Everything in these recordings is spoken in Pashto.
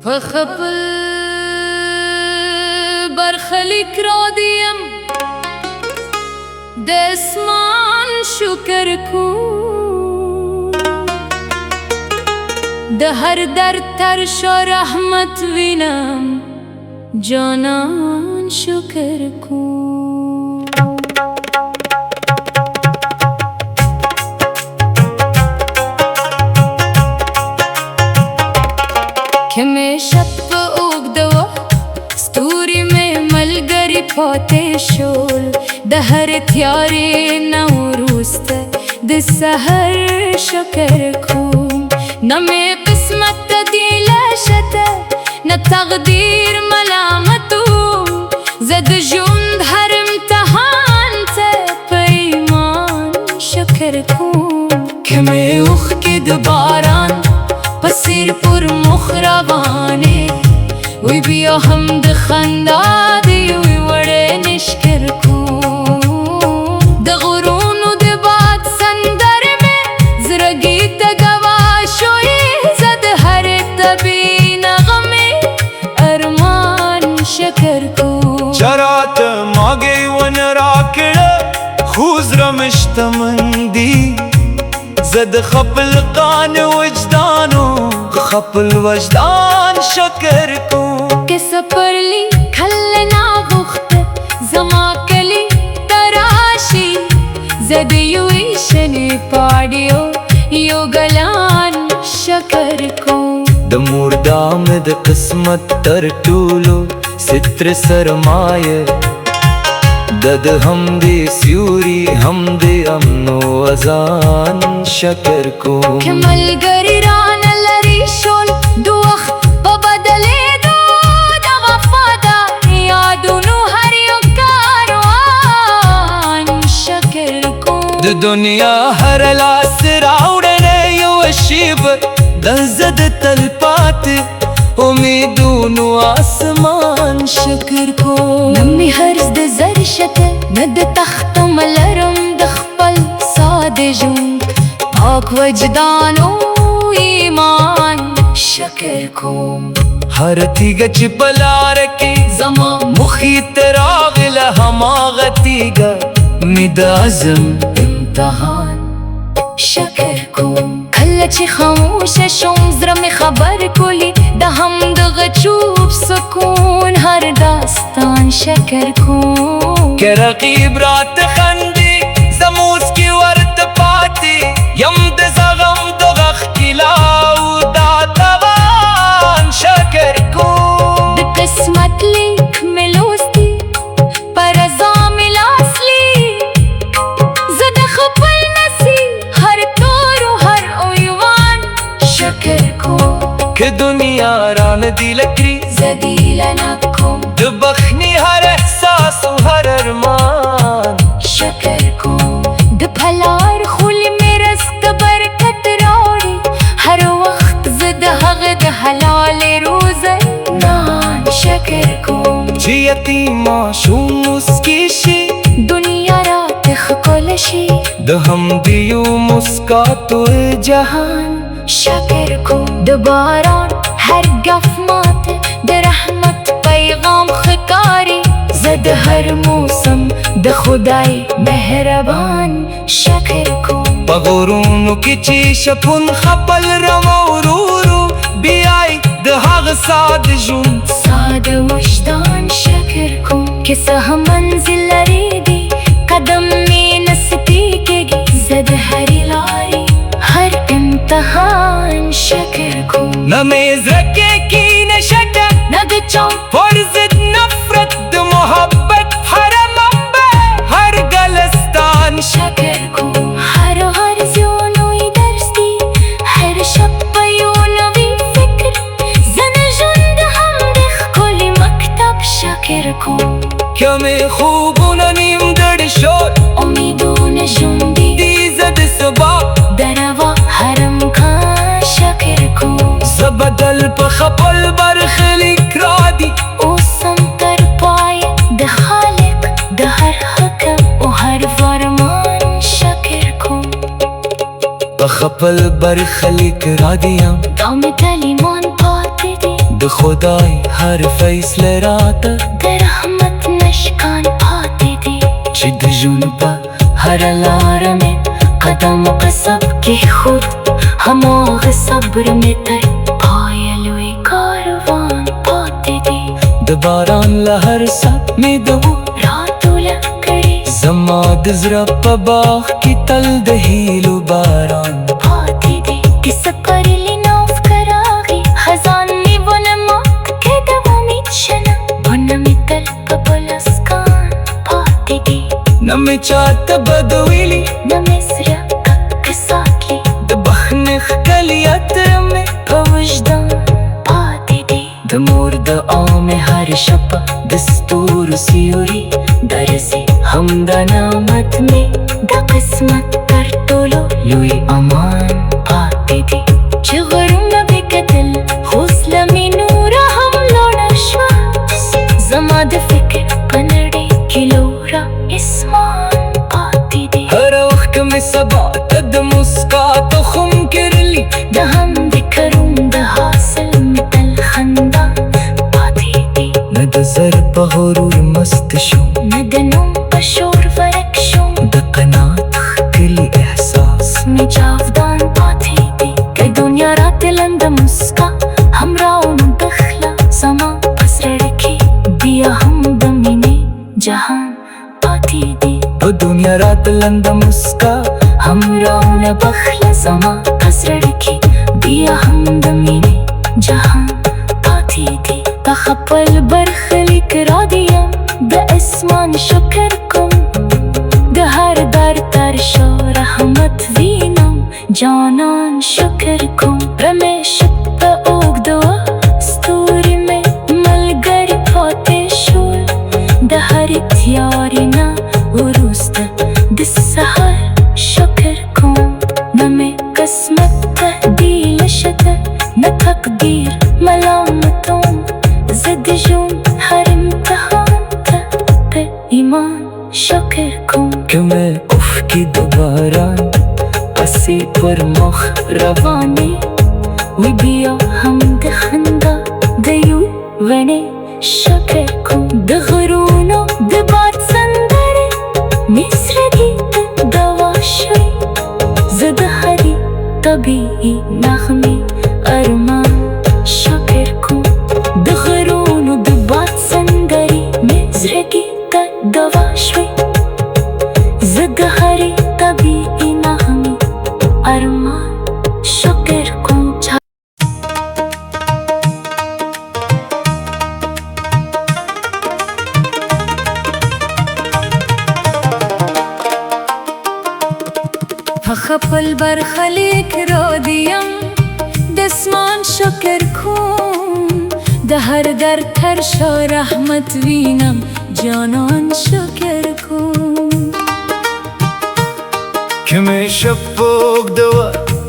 فخبل برخلیک را دیم دسمان شکر کو ده هر در ترش و رحمت وینم جانان شکر کو که می شب اوږده ستوري مې ملګري پاتې شول د هر تیارې نه وروسته د سحر شکر کوم نه مې قسمت ته دی لشته نه تقدیر ملامتو زه د ژوند هر امتحان ته په ایمان شکر کوم که مې اوښکې د باران په څېر پر مخ روانې وی بیا هم د خندا د یوې وړې نشکر کوم د غرونو د باد سندرې مې زړګي ته ګواه شوې زه د هرې طبیعي نغمې ارمان شکر کوم چا راته ماګې ونه راکړه خو زړه مې شتمن دي زه د خپل قان وجدانو خپل وجدان شکر کوم که سپرلی کل ناغوخته زما کلی تراشی زه د یوې شنې پاڼې یو ګلان شکر کوم د موردا مې د قسمت تر ټولو ستر سرمایه د همدې سیوري همدې امن و اذان شکر کوم که ملګري رانه لري شول د وخت په بدلېدو د وفادار یادونو هر یو کاروان شکر کوم د دنیا هر لاس راوړنه یو شیب د زه د تلپاتې امیدونو آسمان شکر کوم نه مې هرز د زر شته نه د تختم لرم د خپل ساده ژوند پاک وجدان او ایمان شکر کوم هر تیږه چې په لاره کې زما مخې ته راغله هماغه تیږه مې د عزم امتحان شکر کوم کله چې خاموشه شوم زړه مې خبر کولی د همدغه چوپ سکون هر داستان شکر کوم که رقیب راته خندي زه موسکي ورته پاتې یم د زغم د غخ کلاو دا توان شکر کوم د قسمت لیک مې لوستی په رضا مې لاسلی زه د خپل نصیب هر تور و هر ایوان شکر کوم که دنیا رانه دی لکړي زه دی نه کوم د بخښنې هر احساس و هر ارمان شکر کوم د پلار خولې مې رزق برکت راوړي هر وخت زه د هغه د حلالې روزۍ نان شکر کوم چې یتیم ماشوم مسکي شي دنیا راته ښکلی شي د همدې یو مسکاتو جهان شکر کوم د باران هر ګف ماته د رحمت پیغام ښکاري زه د هر موسم د خدای مهربان شکر کوم په غرونو کې چې شپون خپل رمه ورورو بیای د هغه ساده ژوند ساده وجدان شکر کوم که څه هم منزل لرې دي قدم مې نه سپېږي زه د هرې لارې هر امتحان شکر کوم نه مې زړه کې کینه شکه نه د چا پر ضد نفرت د محبت هر منبع هر ګلستان شکر کوم هر یو نوی درس دی هر شب په یو نوی فکر زه د ژوند همدې ښکلي مکتب شکر کوم که مې خوبونه نیم ډډ شول امیدونه ژوندي دي زه د سبا د روا هر امکان شکر کوم زه بدل په خپل برخلیک را دي اوسم تر پایه د خالق د هر حکم او هر فرمان شکر کوم په خپل برخلیک را دي یم دا مې کلمان پاتې دي د د خدای هر فیصله راته د رحمت نشکان پاتې دي چې د ژوند په هر لاره مې قدم قصب کې خود هماغه صبر مې تر پایه لوی کاروان پاتې دي د باران له هر څه مې د راټوله کړي زما د زړه په باغ کې تل د هیلو باران پاتې دي کیسه کړلې نوف کراغي خزان مې ونه مات کېده امید شنه ونه مې تل په بلسکان پاتې دي نه مې چاته بد ویلي نه مې زړه کک ساتلی د بخښنې ښکلی عطر مې په وجدان پاتې دي د مور دعا مې هر شپه د ستورو سیوري درځي همدا نعمت مې د قسمت تر ټولو لوی امان پاتې دي چې غرونه مې کتل حوصله مې نوره هم لوړه شوه زما د فکر په نړۍ کې لوړه اسمان پاتې دي هر وخت مې سبا ته د مسکا تخم کرلی د همدې کروم د حاصل مې تل خندا پاتې دي نه د زر په غرور مست شوم نه د نوم په شور ورک شوم د قناعت ښکلی احساس مې جاودان پاتې دي که دنیا راته لنده مسکا همراونه بخله زما په زړه کې بیا هم د مینې جهان پاتې دي په دنیا راته لنده مسکا همراونه بخله زما په زړه کې بیا هم د مینې جهان پاتې دي په خپل برخلیک راضي یم د اسمان شکر کوم د هر در تر شو رحمت وینم جانان شکر کوم همیشه په اوږده ستوري مې ملګري پاتې شول د هرې تیارې نه وروسته د سحر شکر کوم نه مې قسمت تهدیل شده نه تقدیر ملامتوم زه د ژوند هر امتحان ته په ایمان شکر کوم که مې اوښکې د باران پسې پر مخ روانې وي بیا هم د خندا د یو ونې شکر کوم د غرونو د باد سندرې مې زړګي ته دوا شوې زه د هرې طبیعي نغمې ارمان شکر کوم د غرونو د باد سندرې مې زړګي ته دوا شوې زه د هرې طبیعي نغمې ارمان شکر کوم خپل برخلیک را دیم د اسمان شکر کوم د هر در تر شا رحمت وینم جانان شکر کوم که مې شب په اوږده وه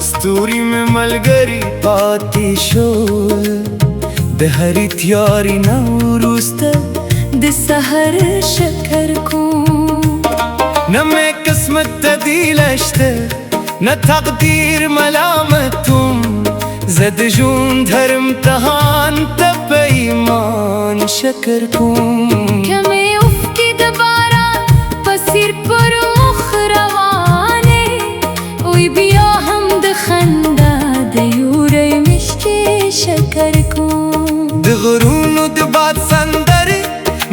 ستوري مې ملګري پاتې شول د هرې تیارې نه وروسته د سحر شکر کوم نه مې قسمت تبدیله شته نه تقدیر ملامتوم زه د ژوند هر امتحان ته په ایمان شکر کوم که مې اوښکې د باران په څېر پر مخ روانې وي بیا هم د خندا د یورۍ مشکې شکر کوم د غرونو د باد سندرې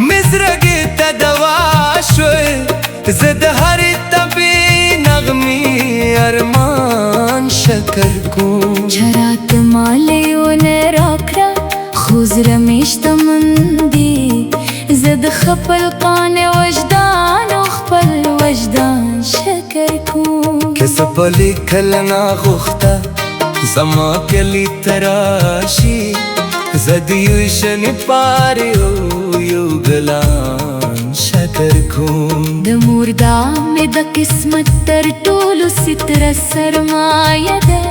مې زړګي ته دوا شوې زه د هرې طبې نغمې ارمان شکر کوم چې راته مالې ونه راکړه خو زړه مې شتمن دی زه د خپل قان وجدان او خپل وجدان شکر کوم که څه په لیکل ناغوښته زما کلي ته راشي زه د یو شنې پارې یو ګلان شکر کوم د مور دعا مې د قسمت تر ټولو ستره سرمایه ده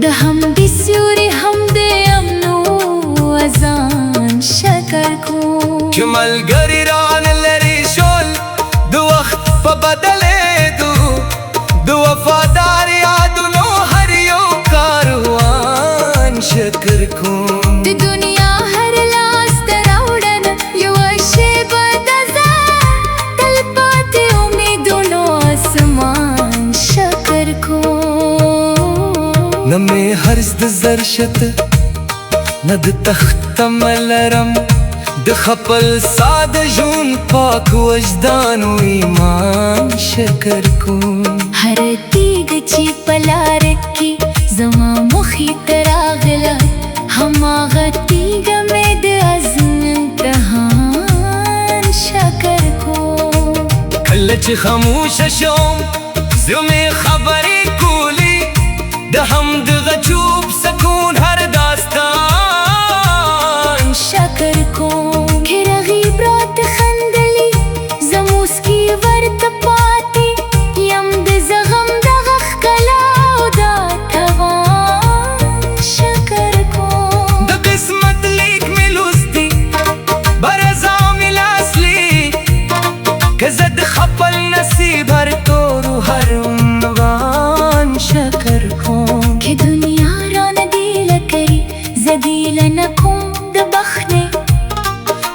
د همدې سیوري همدې امن و اذان شکر کوم چې ملګري رانه لرې شول د وخت په بدلېدو د وفادار یادونو هر یو کاروان شکر کوم د دنیا نمې هرز د زرشت نه د تختم لرم د خپل ساده ژوند پاک وجدان و ایمان شکر کوم هر تیږه چې په لاره کې زما مخې ته راغله هماغه تیږه مې د عزم امتحان شکر کوم کله چې خاموشه شوم زه مې خبرې کولې د همدغه چوپ سکون هر داستان شکر کوم که رقیب راته خندلي زه موسکي ورته پاتې یم د زغم دغه ښکلا او دا توان شکر کوم د قسمت لیک مې لوستی برضا مې لاسلیک که زه د خپل نصیب هر تور و هر عنوان شکر کوم که دنیا رانه دیله کوي زه دیله نه کوم د بخښنې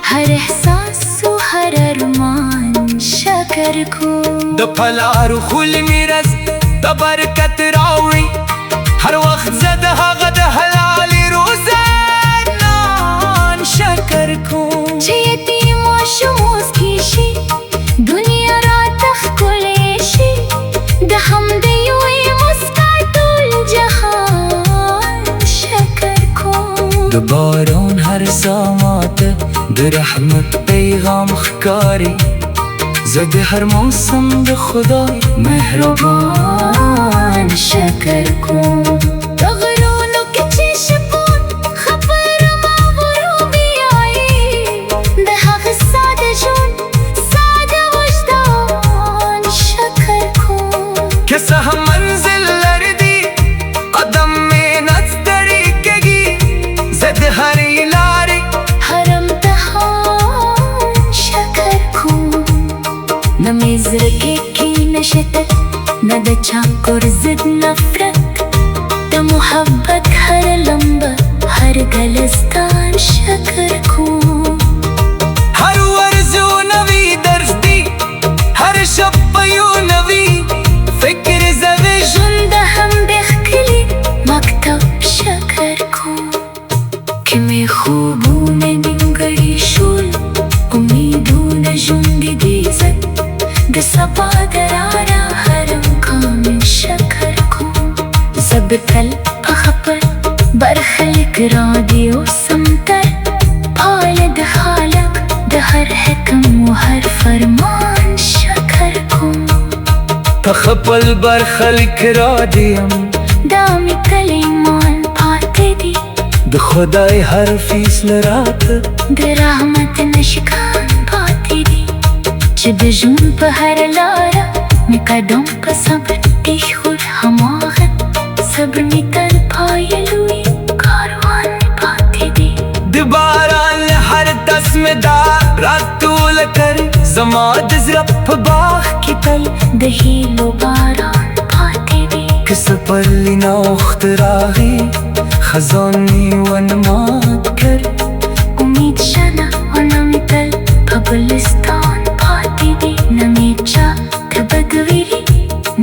هر احساس و هر ارمان شکر کوم د پلارو خولي میراث د برکت راوړي هر وخت زه د هغه د حلالې روزۍ نان شکر کوم چې یتیم ماشوم موسکی شي دنیا راته ښکلی شي د همدې یوې مسکا ټول جهان شکر کوم د باران هر ساه ماته د رحمت پیغام ښکاري زه د هر موسم د خدای مهربان شکر کوم د غرونو کې چې شپون خبره ما وروبیایي د هغه ساده ژوند ساده وجدان شکر کوم که څه هم منزل لرې دي قدم مې نه ستړی کېږي زه د هرې لارې هر امتحان شکر کوم نه مې زړه کې کینه شته نه د چا کور ضد نفرت د محبت هر لمبه هر ګلستان شکر کوم هر ورځ یو نوی درس دی هر شپه یو نوی فکر زوی ژوند د همدې ښکلي مکتب شکر کوم که مې خوبونه نیمګړي شول امیدونه ژوندي زد د سبا د رڼا هر مقام شکر کوم زه به تل په خپل برخلیک راضي اوسم تر پایله د خالق د هر حکم و هر فرمان شکر کوم په خپل برخلیک راضي یم دا مې تل ایمان پاتې دي د خدای هر فیصله راته د رحمت نشکان پاتې دي چې د ژوند په هر لاره مې قدم په صبر ایښود هماغه صبر مې تر پایه لوی کاروان مې پاتې دي د باران له هر تسمه دار راټوله کړې زما د زړه په باغ کې تل د هیلو باران پاتې دي که سپرلی نوخت راغی خزانی ونه مات کړې امید شنه و نه مې تل په ګلستان پاتې دي نه مې چا ته بد ویلي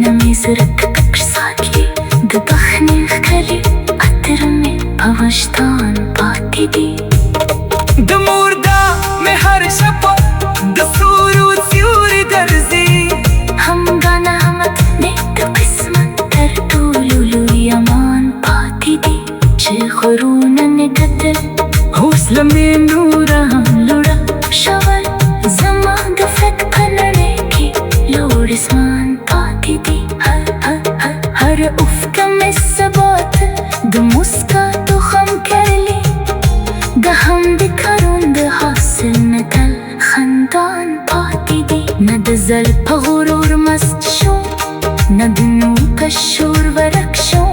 نه مې زړه تک ساتلي د بخښنې ښکلي عطر مې په وجدان پاتې دي د مور دا مې هر شپه د ستورو سیوري ګرځي همدا نعمت مې د قسمت تر ټولو لوی امان پاتې دي چې غرونه مې کتل حوصله مې نوره هم لوړه شول زما د فکر په نړۍ کې لوړ اسمان پاتې دي هر افکه مې ثبات د مسکا تخم کرلی د همدې کروند حاصل مې تل خندان پاتې دي نه د زل په غرور مست شو نه د نو په شور ورک شو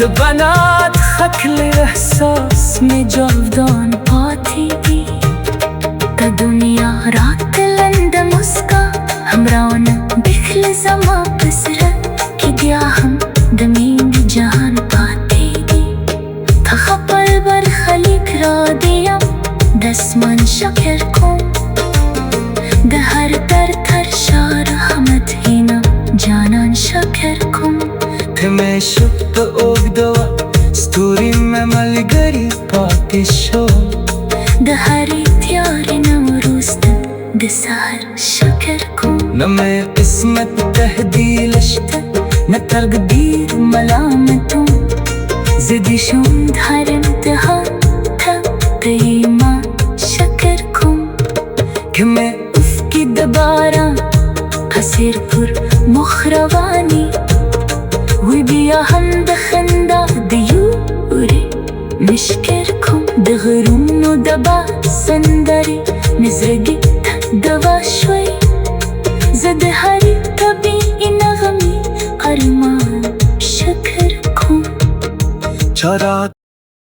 د بنات خکل احساس مې جاودان پاتې دي د دنیا رات لنده مسکا همراونه بخل زما په زړه کې بیا هم د مینې جهان پاتې دي په خپل برخلیک راضي یم د اسمان شکر کوم د هر درد هر شا رحمت هینم جانان شکر کوم که مې شب په اوږده وه پاک شو د هرې تیارې نه وروسته د سهار شکر کوم. نه مې قسمت تهدیل شته نه تقدیر ملامتون. زه د ژوند هر امتحان ته د ایمان شکر کوم. که مې اوښکې د باران قصر پر مخ رواني وي، بیا هم د خندا د یورې مشکر کوم. د غرونو د باد سندرې مې زړګي ته دوا شوی. زه د هرې طبیعي نغمې ارمان شکر کوم. چرا